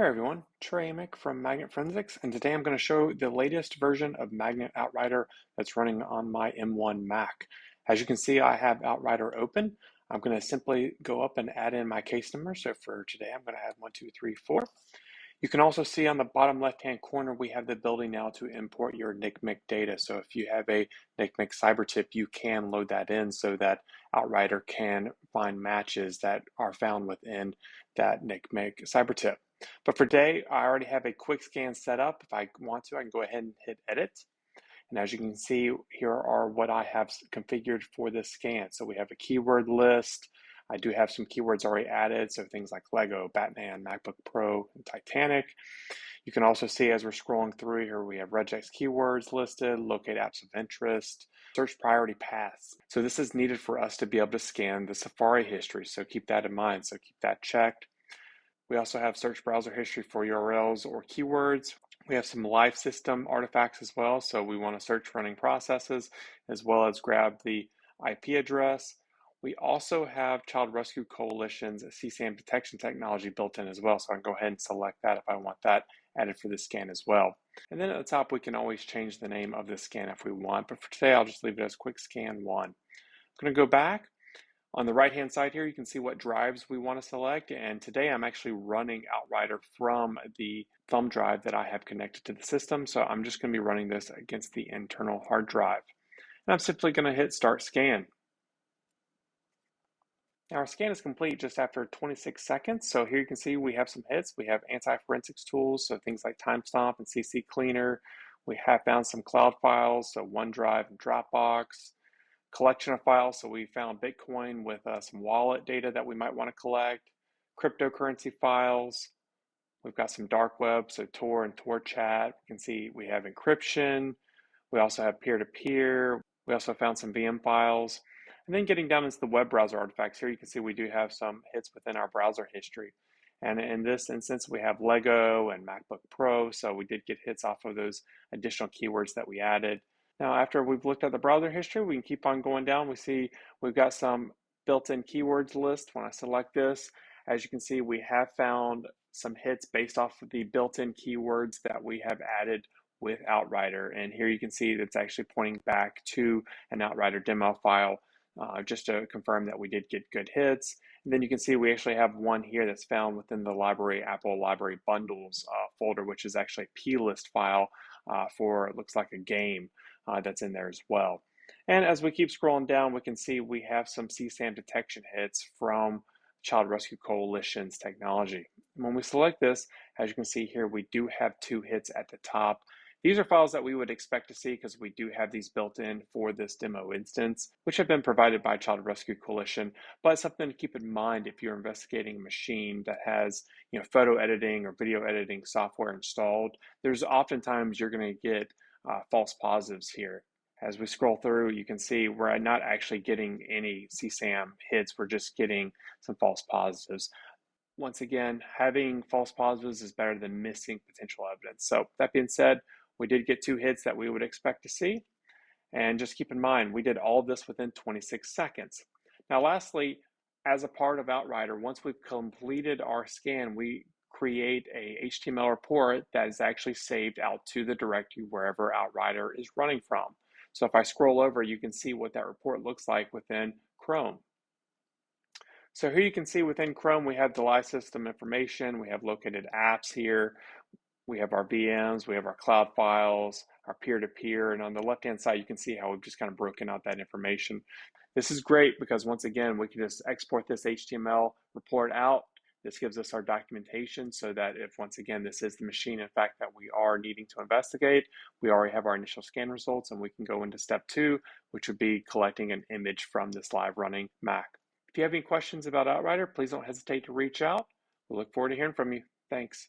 Hey everyone, NCMEC from Magnet Forensics, and today I'm going to show the latest version of Magnet OUTRIDER that's running on my M1 Mac. As you can see, I have OUTRIDER open. I'm going to simply go up and add in my case number. So for today, I'm going to add 1, 2, 3, 4. You can also see on the bottom left-hand corner, we have the ability now to import your NCMEC data. So if you have a NCMEC cyber tip, you can load that in so that OUTRIDER can find matches that are found within that NCMEC cyber tip. But for today, I already have a quick scan set up. If I want to, I can go ahead and hit edit. And as you can see, here are what I have configured for this scan. So we have a keyword list. I do have some keywords already added, so things like Lego, Batman, MacBook Pro, and Titanic. You can also see as we're scrolling through here, we have regex keywords listed, locate apps of interest, search priority paths. So this is needed for us to be able to scan the Safari history, so keep that in mind. So keep that checked. We also have search browser history for URLs or keywords. We have some live system artifacts as well, so we want to search running processes as well as grab the IP address. We also have Child Rescue Coalition's CSAM detection technology built in as well, so I can go ahead and select that if I want that added for the scan as well. And then at the top, we can always change the name of the scan if we want, but for today, I'll just leave it as Quick Scan 1. I'm going to go back. On the right-hand side here, you can see what drives we want to select, and today I'm actually running OUTRIDER from the thumb drive that I have connected to the system, so I'm just going to be running this against the internal hard drive. And I'm simply going to hit Start Scan. Now our scan is complete just after 26 seconds, so here you can see we have some hits. We have anti-forensics tools, so things like Timestamp and CC Cleaner. We have found some cloud files, so OneDrive and Dropbox. Collection of files, so we found Bitcoin with some wallet data that we might want to collect, cryptocurrency files. We've got some dark web, so Tor and Tor chat. You can see we have encryption. We also have peer-to-peer. We also found some VM files. And then getting down into the web browser artifacts, here you can see we do have some hits within our browser history. And in this instance, we have Lego and MacBook Pro, so we did get hits off of those additional keywords that we added. Now, after we've looked at the browser history, we can keep on going down. We see we've got some built-in keywords list. When I select this, as you can see, we have found some hits based off of the built-in keywords that we have added with OUTRIDER. And here you can see that's actually pointing back to an OUTRIDER demo file just to confirm that we did get good hits. And then you can see we actually have one here that's found within the library, Apple Library Bundles folder, which is actually a plist file for, it looks like a game that's in there as well. And as we keep scrolling down, we can see we have some CSAM detection hits from Child Rescue Coalition's technology. And when we select this, as you can see here, we do have 2 hits at the top. These are files that we would expect to see because we do have these built in for this demo instance, which have been provided by Child Rescue Coalition, but something to keep in mind if you're investigating a machine that has, photo editing or video editing software installed. There's oftentimes you're going to get false positives here. As we scroll through, you can see we're not actually getting any CSAM hits, we're just getting some false positives. Once again, having false positives is better than missing potential evidence. So that being said, we did get 2 hits that we would expect to see. And just keep in mind, we did all of this within 26 seconds. Now, lastly, as a part of OUTRIDER, once we've completed our scan, we create a HTML report that is actually saved out to the directory wherever OUTRIDER is running from. So if I scroll over, you can see what that report looks like within Chrome. So here you can see within Chrome, we have the live system information, we have located apps here, we have our VMs, we have our cloud files, our peer-to-peer, and on the left-hand side, you can see how we've just kind of broken out that information. This is great because once again, we can just export this HTML report out. This gives us our documentation so that if, once again, this is the machine, in fact, that we are needing to investigate, we already have our initial scan results and we can go into step 2, which would be collecting an image from this live running Mac. If you have any questions about OUTRIDER, please don't hesitate to reach out. We look forward to hearing from you. Thanks.